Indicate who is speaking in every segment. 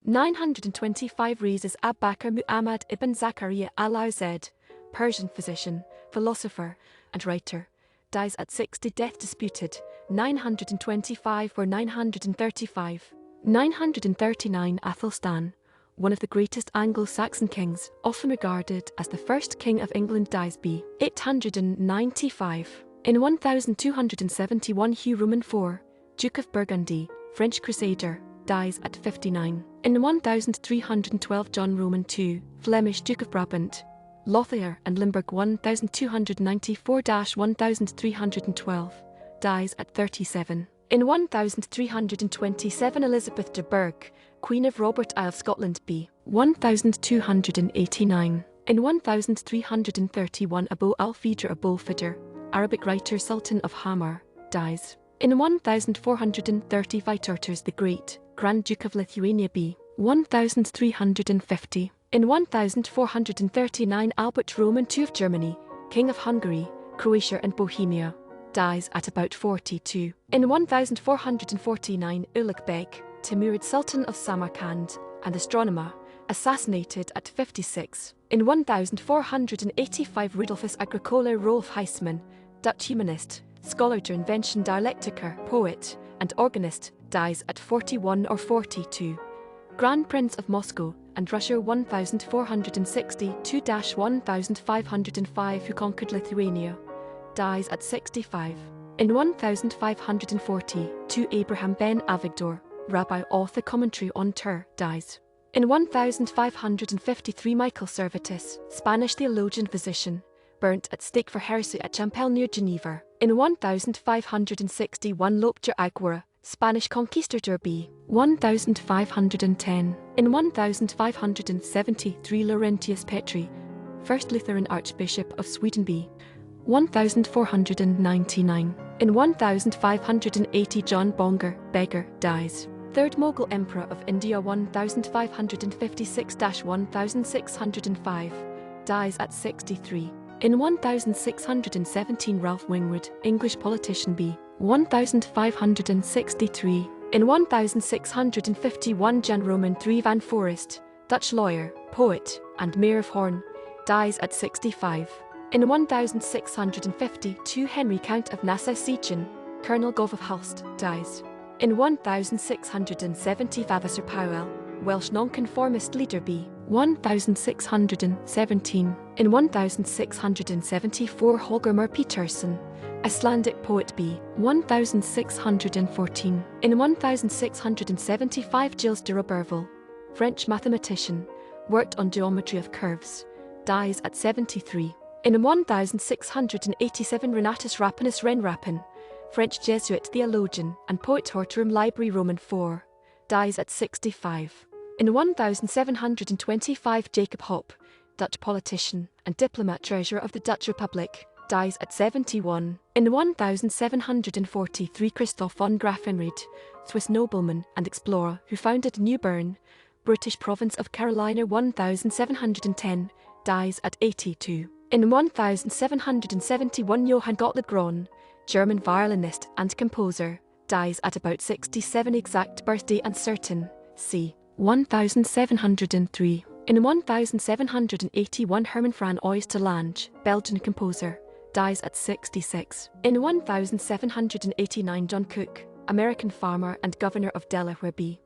Speaker 1: 925 Rhazes Bakr Muḥammad ibn Zakariyyāঃ al-Rāzī, Persian physician, philosopher, and writer, dies at 60. Death disputed, 925 or 935. 939 Athelstan, one of the greatest Anglo-Saxon kings, often regarded as the first king of England, dies b. 895. In 1271 Hugh IV, Duke of Burgundy, French crusader, dies at 59. In 1312 John Roman II, Flemish Duke of Brabant, Lothier and Limburg 1294-1312, dies at 37. In 1327 Elizabeth de Burgh, Queen of Robert I of Scotland b. 1289. In 1331 Aboe al-Fida Aboelfeda, Arabic writer Sultan of Hama, dies. In 1430 Vytautas the Great, Grand Duke of Lithuania b. 1350. In 1439 Albert Roman II of Germany, King of Hungary, Croatia and Bohemia, dies at about 42. In 1449 Ulugh Beg, Timurid Sultan of Samarkand, and astronomer, assassinated at 56. In 1485 Rudolphus Agricola Roelof Huysman, Dutch humanist, scholar to invention dialectiker, poet, and organist, dies at 41 or 42. Grand Prince of Moscow and Russia 1462-1505 who conquered Lithuania, dies at 65. In 1542 Abraham ben Avigdor, rabbi, author, commentary on Tur, dies. In 1553 Michael Servetus, Spanish theologian physician, burnt at stake for heresy at Champel near Geneva. In 1561 Lope de Aguirre, Spanish conquistador b. 1510. In 1573 Laurentius Petri, first Lutheran Archbishop of Sweden b. 1499. In 1580 John Beggar dies. Third Mughal Emperor of India 1556-1605, dies at 63. In 1617 Ralph Wingwood, English politician b. 1563. In 1651 Jan Roman III van Forest, Dutch lawyer, poet, and mayor of Hoorn, dies at 65. In 1652 Henry Count of Nassau-Siegen, Colonel Gov of Hulst, dies. In 1670 Vavasor Powell, Welsh nonconformist leader b. 1617. In 1674 Holger Peterson, Icelandic poet b. 1614. In 1675 Gilles de Roberval, French mathematician, worked on geometry of curves, dies at 73. In 1687 Renatus Rapinus Renrapin, French Jesuit theologian and poet Hortorum Library Roman IV, dies at 65. In 1725 Jacob Hop, Dutch politician and diplomat, treasurer of the Dutch Republic, dies at 71. In 1743 Christoph von Graffenried, Swiss nobleman and explorer who founded New Bern, British province of Carolina 1710, dies at 82. In 1771 Johann Gottlieb Graun, German violinist and composer, dies at about 67. Exact birthday uncertain, c. 1703. In 1781 Herman van Oostelange, Belgian composer, dies at 66. In 1789 John Cook, American farmer and governor of Delaware b.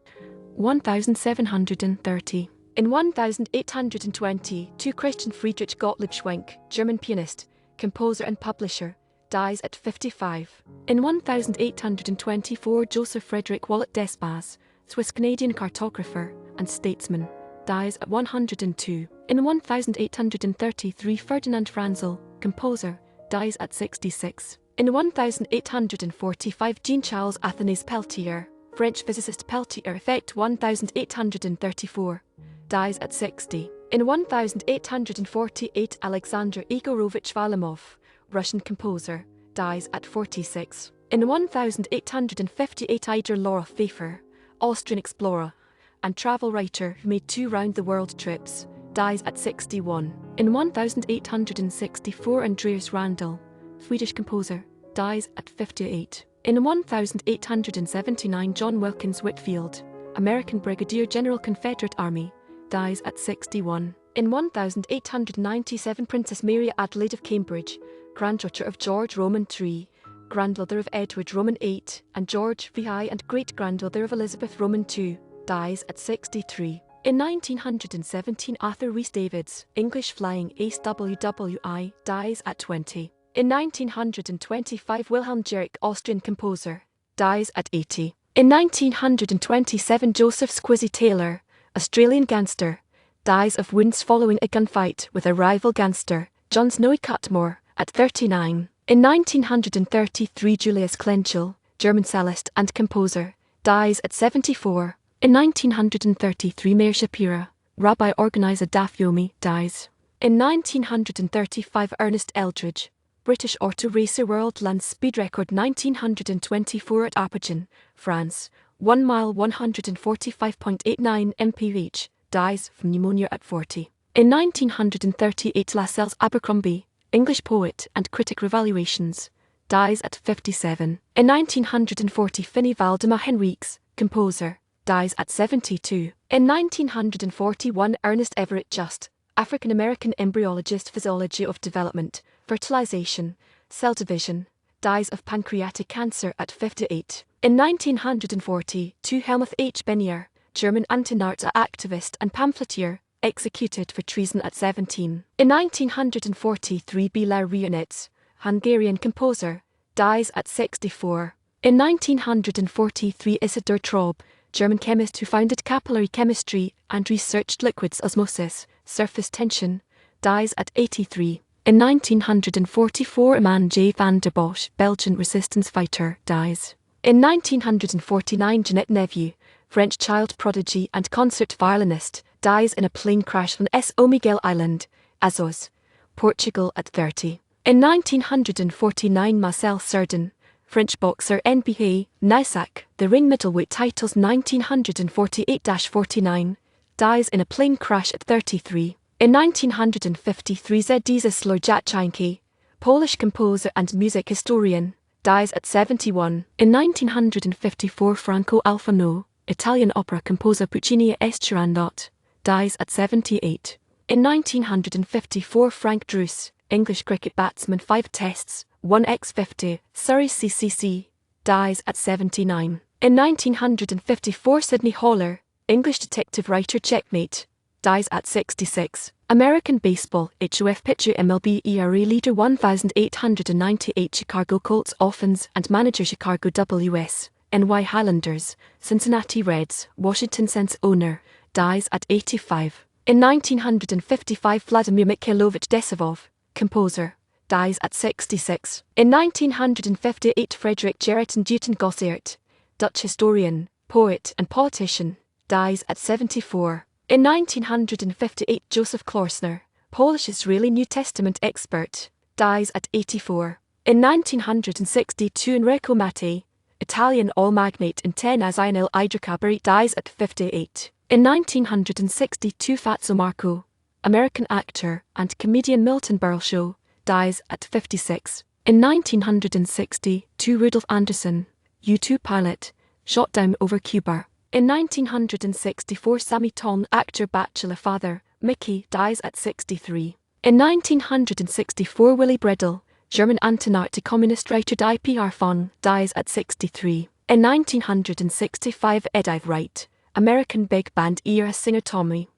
Speaker 1: 1730. In 1822 Christian Friedrich Gottlieb Schwenk, German pianist, composer and publisher, dies at 55. In 1824 Joseph Frederick Wallet Despas, Swiss-Canadian cartographer and statesman, dies at 102. In 1833 Ferdinand Franzel, composer, dies at 66. In 1845 Jean-Charles Athanase Peltier, French physicist Peltier effect 1834, dies at 60. In 1848 Alexander Igorovich Varlamov, Russian composer, dies at 46. In 1858 Idar Laura Pfeiffer, Austrian explorer and travel writer who made 2 round-the-world trips, dies at 61. In 1864 Andreas Randall, Swedish composer, dies at 58. In 1879 John Wilkins Whitfield, American Brigadier General Confederate Army, dies at 61. In 1897, Princess Mary Adelaide of Cambridge, granddaughter of George Roman III, grandmother of Edward Roman VIII, and George VI, and great-grandmother of Elizabeth Roman II, dies at 63. In 1917, Arthur Rhys-Davids, English flying ace WWI, dies at 20. In 1925, Wilhelm Gerick, Austrian composer, dies at 80. In 1927, Joseph Squizzy Taylor, Australian gangster, dies of wounds following a gunfight with a rival gangster, John Snowy Cutmore, at 39. In 1933, Julius Clenchel, German cellist and composer, dies at 74. In 1933, Meir Shapira, rabbi organizer Dafyomi, dies. In 1935, Ernest Eldridge, British auto racer, world land speed record 1924 at Arpajon, France, 1 mile 145.89 mph, dies from pneumonia at 40. In 1938, Lascelles Abercrombie, English poet and critic, Revaluations, dies at 57. In 1940, Finney Valdemar Henriques, composer, dies at 72. In 1941, Ernest Everett Just, African-American embryologist, physiology of development, fertilization, cell division, dies of pancreatic cancer at 58. In 1942, Helmuth H. Bennier, German anti-Nazi activist and pamphleteer, executed for treason at 17. In 1943, Béla Rianitz, Hungarian composer, dies at 64. In 1943, Isidor Traub, German chemist who founded capillary chemistry and researched liquids osmosis, surface tension, dies at 83. In 1944, Iman J. van der Bosch, Belgian resistance fighter, dies. In 1949, Jeanette Neveu, French child prodigy and concert violinist, dies in a plane crash on São Miguel Island, Azores, Portugal at 30. In 1949, Marcel Cerdan, French boxer, NBA, Nisak, the ring middleweight titles 1948-49, dies in a plane crash at 33. In 1953, Zdzisław Jaczynski, Polish composer and music historian, dies at 71. In 1954, Franco Alfano, Italian opera composer, Puccini Turandot, dies at 78. In 1954, Frank Druce, English cricket batsman, 5 tests, 1 x50, Surrey CCC, dies at 79. In 1954, Sidney Holler, English detective writer, checkmate, dies at 66. American baseball, HOF pitcher, MLB ERA leader 1898, Chicago Colts offense and manager, Chicago WS, NY Highlanders, Cincinnati Reds, Washington Sense owner, dies at 85. In 1955, Vladimir Mikhailovich Desavov, composer, dies at 66. In 1958, Frederick Gerrit Newton Gossert, Dutch historian, poet and politician, dies at 74. In 1958, Joseph Klausner, Polish-Israeli New Testament expert, dies at 84. In 1962, Enrico Mattei, Italian oil magnate in Tenasserim Idrocabari, dies at 58. In 1962, Fatso Marco, American actor and comedian, Milton Berle, dies at 56. In 1962, Rudolf Anderson, U-2 pilot, shot down over Cuba. In 1964, Sammy Ton, actor, bachelor father, Mickey, dies at 63. In 1964, Willy Bredel, German anti-Nazi communist writer, Die PR von, dies at 63. In 1965, Edith Wright, American big band era singer, Tommy